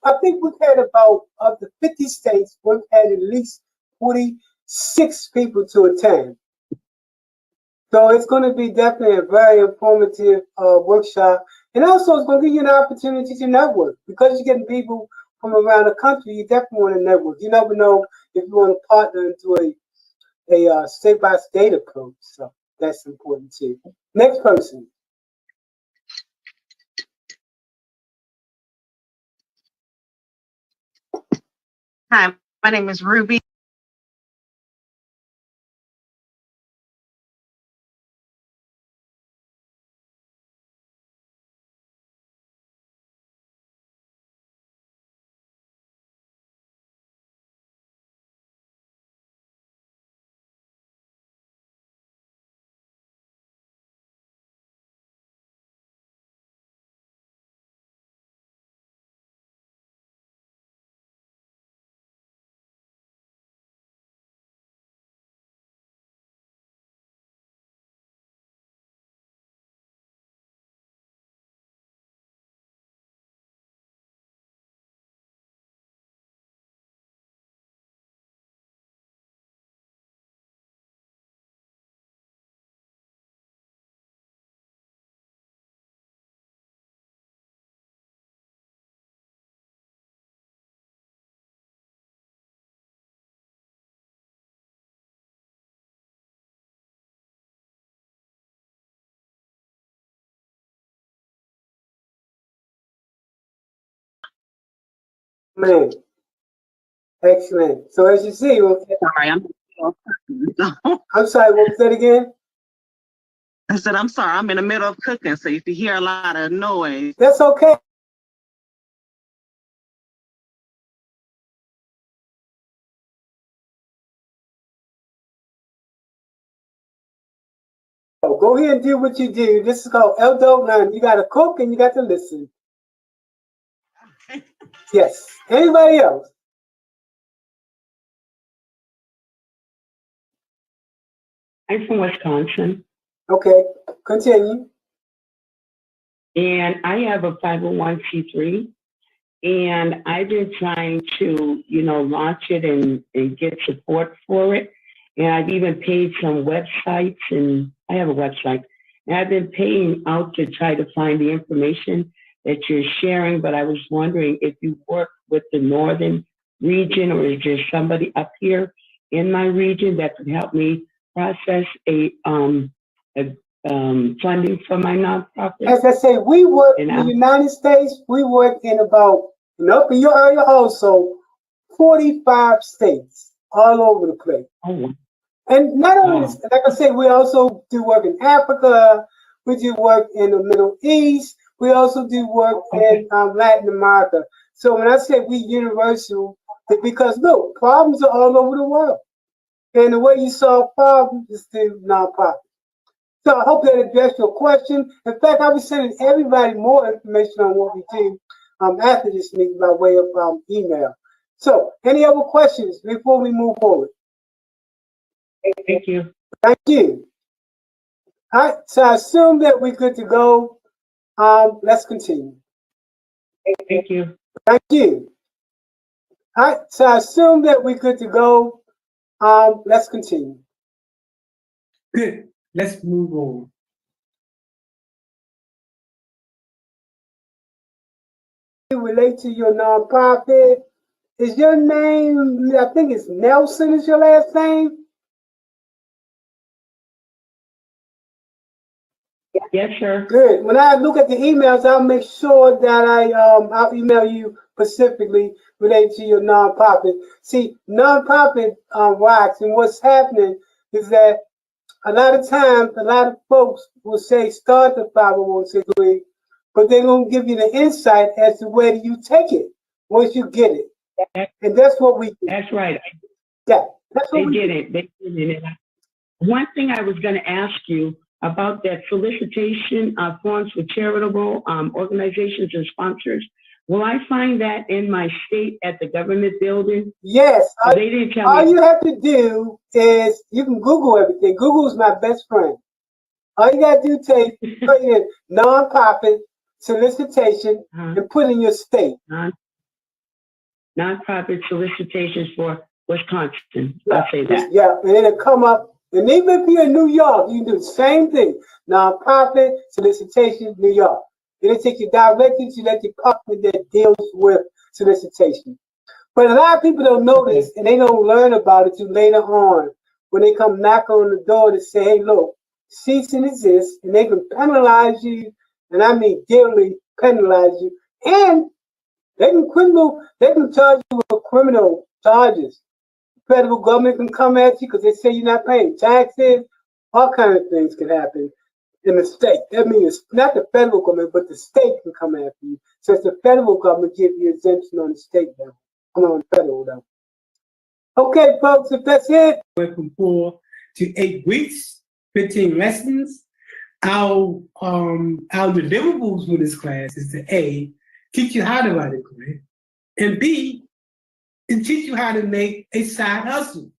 I think we've had about, of the 50 states, we've had at least 46 people to attend. So it's going to be definitely a very informative workshop. And also it's going to give you an opportunity to network. Because you're getting people from around the country, you definitely want to network. You never know if you want to partner into a state-by-state approach. So that's important too. Next person. Hi, my name is Ruby. Man, excellent. So as you see, Sorry, I'm sorry, what was that again? I said I'm sorry. I'm in the middle of cooking, so if you hear a lot of noise, That's okay. So go ahead and do what you do. This is called Eldo Learn. You got to cook and you got to listen. Yes. Anybody else? I'm from Wisconsin, Okay. Continue. and I have a 501c3, and I've been trying to, launch it and get support for it. And I've even paid some websites, and I have a website, and I've been paying out to try to find the information that you're sharing. But I was wondering if you work with the northern region, or is there somebody up here in my region that could help me process a funding for my nonprofit? As I say, we work in the United States. We work in about, in your area also, 45 states all over the place. Oh. And not only, like I say, we also do work in Africa. We do work in the Middle East. We also do work in Latin America. So when I say we universal, it's because look, problems are all over the world. And the way you solve problems is through nonprofit. So I hope that addressed your question. In fact, I'll be sending everybody more information on what we do after this meeting by way of email. So any other questions before we move forward? Thank you. Thank you. All right, so I assume that we're good to go. Let's continue. Thank you. Thank you. All right, so I assume that we're good to go. Let's continue. Good. Let's move on. Relate to your nonprofit. Is your name, I think it's Nelson is your last name? Yes, sir. Good. When I look at the emails, I'll make sure that I'll email you specifically related to your nonprofit. See, nonprofit rocks, and what's happening is that a lot of times, a lot of folks will say start the 501c3, but they're going to give you the insight as to where do you take it once you get it. And that's what we do. That's right. Yeah, that's what they did it. They did it. One thing I was going to ask you about that solicitation forms for charitable organizations and sponsors. Will I find that in my state at the government building? Yes. They didn't tell me. All you have to do is you can Google everything. Google is my best friend. All you got to do is put in nonprofit solicitation and put in your state. nonprofit solicitations for Wisconsin. I'll say that. Yeah, and it'll come up, and even if you're in New York, you can do the same thing. Nonprofit solicitation, New York. It'll take you directly to that department that deals with solicitation. But a lot of people don't know this, and they don't learn about it till later on when they come knock on the door to say, hey, look, cease and desist, and they can penalize you, and I mean dearly penalize you, and they can charge you with criminal charges. Federal government can come at you because they say you're not paying taxes. All kinds of things can happen in the state. That means not the federal government, but the state can come after you, since the federal government gives you exemption on the state level. I'm on the federal level. Okay, folks, if that's it. Went from 4 to 8 weeks, 15 lessons. Our deliverables for this class is to A, teach you how to write a grant, and B, and teach you how to make a side hustle.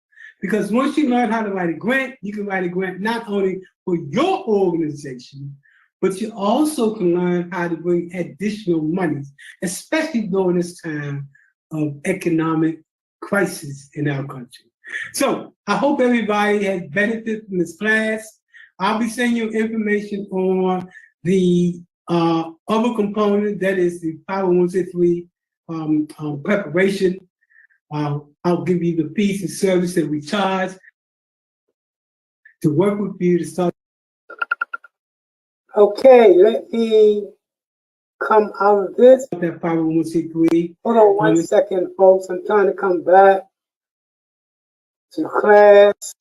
Because once you learn how to write a grant, you can write a grant not only for your organization, but you also can learn how to bring additional monies, especially during this time of economic crisis in our country. So I hope everybody has benefited from this class. I'll be sending you information on the other component, that is the 501c3 preparation. I'll give you the fees and service that we charge to work with you to start. Okay, let me come out of this. That 501c3. Hold on 1 second, folks. I'm trying to come back to class.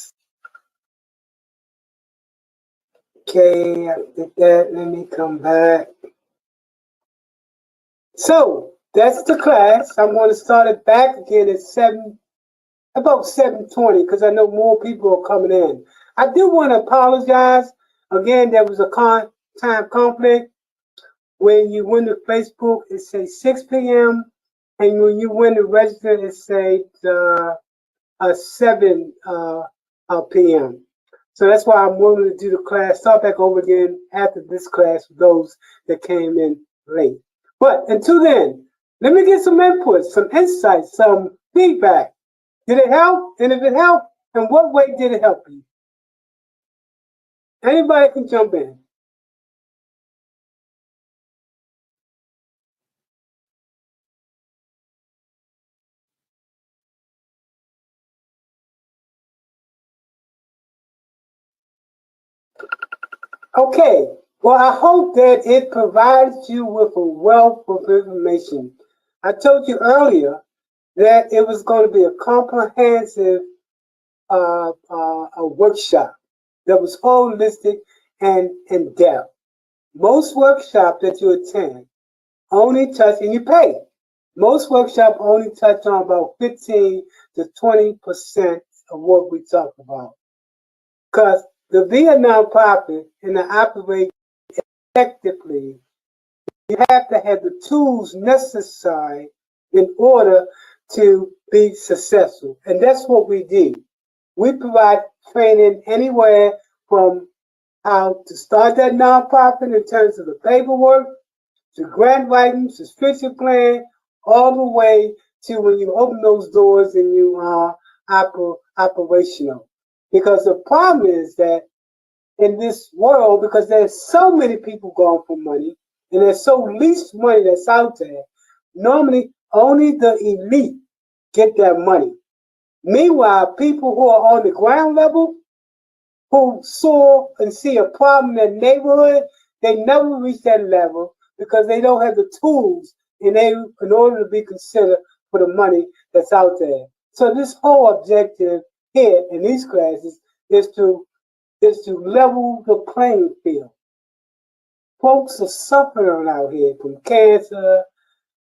Okay, I did that. Let me come back. So that's the class. I'm going to start it back again at about 7:20, because I know more people are coming in. I do want to apologize. Again, there was a time conflict. When you went to Facebook, it says 6 p.m. And when you went to register, it says 7 p.m. So that's why I'm willing to do the class, start back over again after this class for those that came in late. But until then, let me get some input, some insights, some feedback. Did it help? And if it helped, in what way did it help you? Anybody can jump in. Okay, well, I hope that it provides you with a wealth of information. I told you earlier that it was going to be a comprehensive a workshop that was holistic and in depth. Most workshops that you attend only touch, and you pay. Most workshops only touch on about 15 to 20% of what we talk about. Because to be a nonprofit and to operate effectively, you have to have the tools necessary in order to be successful. And that's what we do. We provide training anywhere from how to start that nonprofit in terms of the paperwork, to grant writing, subscription plan, all the way to when you open those doors and you are operational. Because the problem is that in this world, because there's so many people going for money, and there's so least money that's out there, normally only the elite get that money. Meanwhile, people who are on the ground level, who saw and see a problem in their neighborhood, they never reach that level because they don't have the tools in order to be considered for the money that's out there. So this whole objective here in these classes is to level the playing field. Folks are suffering out here from cancer,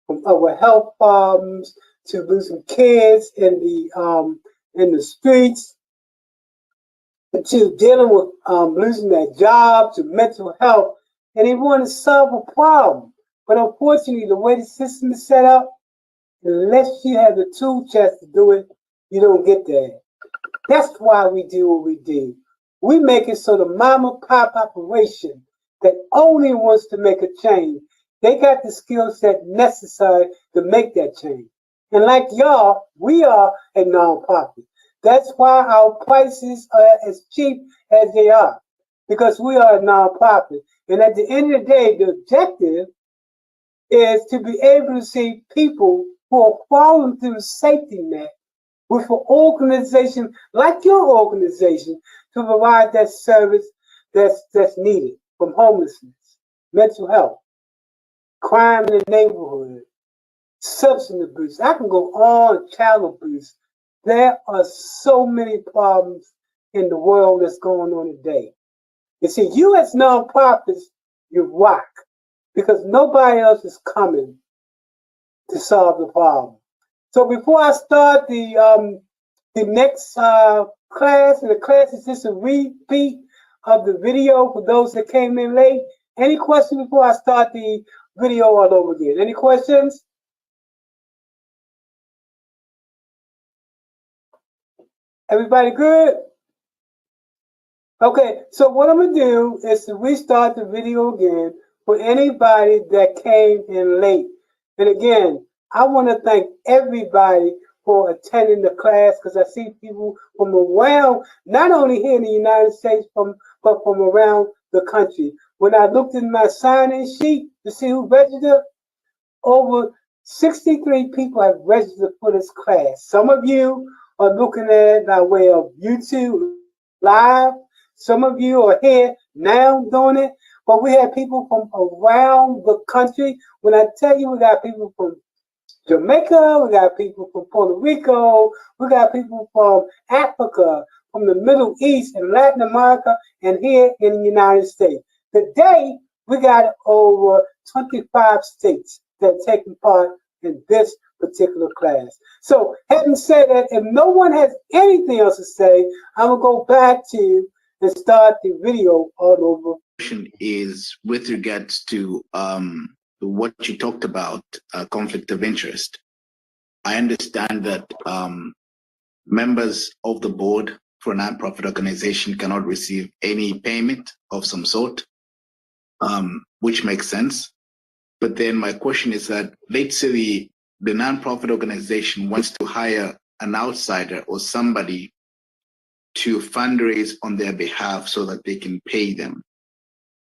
from other health problems, to losing kids in the streets, to dealing with losing their job, to mental health, and they want to solve a problem. But unfortunately, the way the system is set up, unless you have the tool chest to do it, you don't get there. That's why we do what we do. We make it so the mom and pop operation that only wants to make a change, they got the skill set necessary to make that change. And like y'all, we are a nonprofit. That's why our prices are as cheap as they are, because we are a nonprofit. And at the end of the day, the objective is to be able to see people who are falling through the safety net with an organization like your organization to provide that service that's needed, from homelessness, mental health, crime in the neighborhood, substance abuse. I can go on, child abuse. There are so many problems in the world that's going on today. You see, you as nonprofits, you rock, because nobody else is coming to solve the problem. So before I start the next class, and the class is just a repeat of the video for those that came in late. Any questions before I start the video all over again? Any questions? Everybody good? Okay, so what I'm gonna do is to restart the video again for anybody that came in late. And again, I want to thank everybody for attending the class, because I see people from around, not only here in the United States, but from around the country. When I looked in my sign-in sheet to see who registered, over 63 people have registered for this class. Some of you are looking at it by way of YouTube Live. Some of you are here now doing it, but we have people from around the country. When I tell you, we got people from Jamaica, we got people from Puerto Rico, we got people from Africa, from the Middle East and Latin America, and here in the United States. Today, we got over 25 states that are taking part in this particular class. So, having said that, if no one has anything else to say, I'm gonna go back to you and start the video all over. Is with regards to what you talked about, conflict of interest. I understand that members of the board for a nonprofit organization cannot receive any payment of some sort, which makes sense. But then my question is that, let's say the nonprofit organization wants to hire an outsider or somebody to fundraise on their behalf so that they can pay them.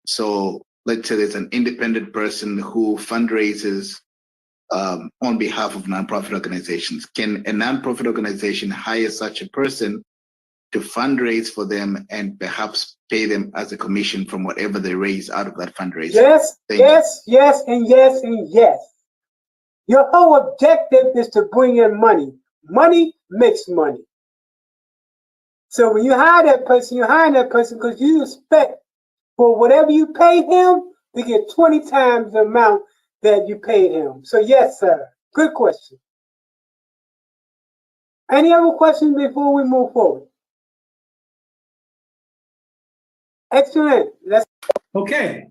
So let's say there's an independent person who fundraises on behalf of nonprofit organizations. Can a nonprofit organization hire such a person to fundraise for them and perhaps pay them as a commission from whatever they raise out of that fundraiser? Yes, yes, and yes, and yes. Your whole objective is to bring in money. Money makes money. So when you hire that person, you're hiring that person because you expect for whatever you pay him to get 20 times the amount that you paid him. So yes, sir. Good question. Any other questions before we move forward? Excellent. Okay.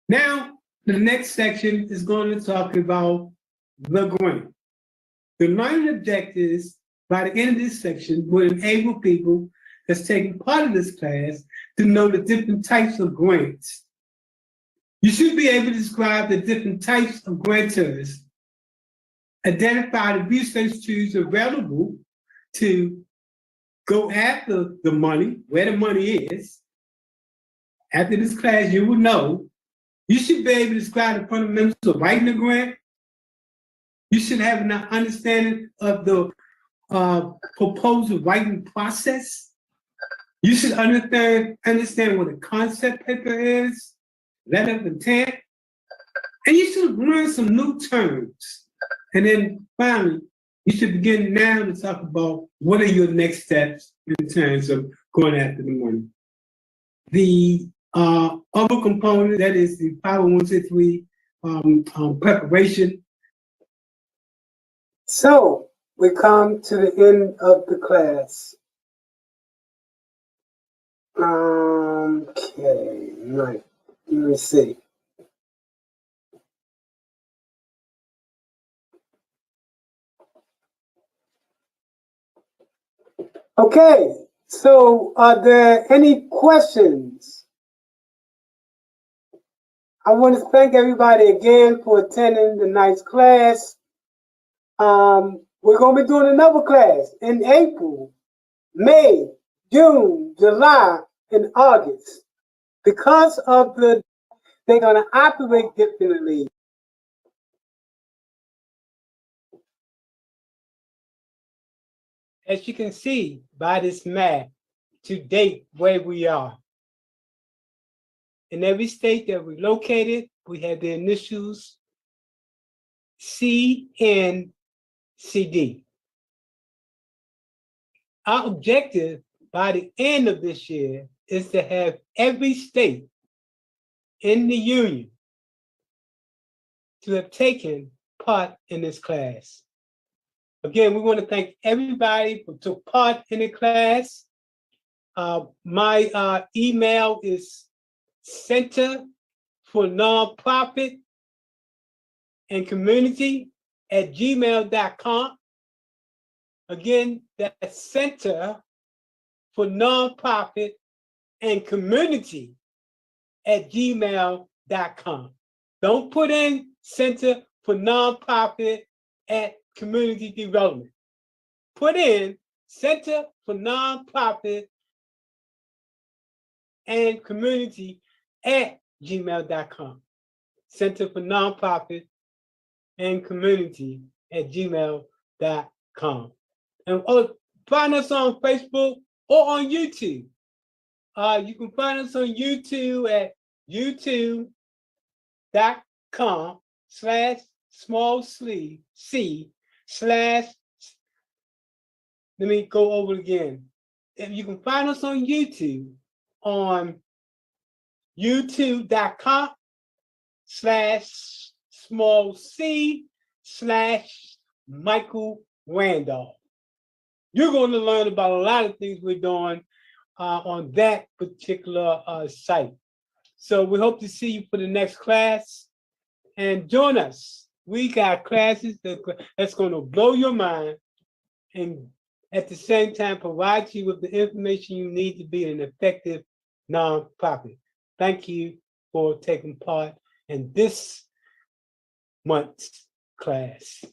Now, the next section is going to talk about the grant. The learning objectives by the end of this section will enable people that's taking part of this class to know the different types of grants. You should be able to describe the different types of grantors, identify the research tools available to go after the money, where the money is. After this class, you will know. You should be able to describe the fundamentals of writing a grant. You should have an understanding of the proposal writing process. You should understand what a concept paper is, letter of intent, and you should learn some new terms. And then finally, you should begin now to talk about what are your next steps in terms of going after the money. The other component, that is the 501c3 preparation. So we come to the end of the class. Okay, right. Let me see. Okay, so are there any questions? I want to thank everybody again for attending tonight's class. We're gonna be doing another class in April, May, June, July, and August. Because of they're gonna operate differently. As you can see by this map, to date where we are. In every state that we're located, we have the initials C, N, C, D. Our objective by the end of this year is to have every state in the union to have taken part in this class. Again, we want to thank everybody who took part in the class. My email is Center for Nonprofit and Community at gmail.com. Again, that's Center for Nonprofit and Community at gmail.com. Don't put in Center for Nonprofit at Community Development. Put in Center for Nonprofit and Community at gmail.com. Center for Nonprofit and Community at gmail.com. And find us on Facebook or on YouTube. You can find us on YouTube at youtube.com/c/ let me go over it again. If you can find us on YouTube on youtube.com/c/Michael Randolph. You're going to learn about a lot of things we're doing on that particular site. So we hope to see you for the next class and join us. We got classes that's going to blow your mind and at the same time provide you with the information you need to be an effective nonprofit. Thank you for taking part in this month's class.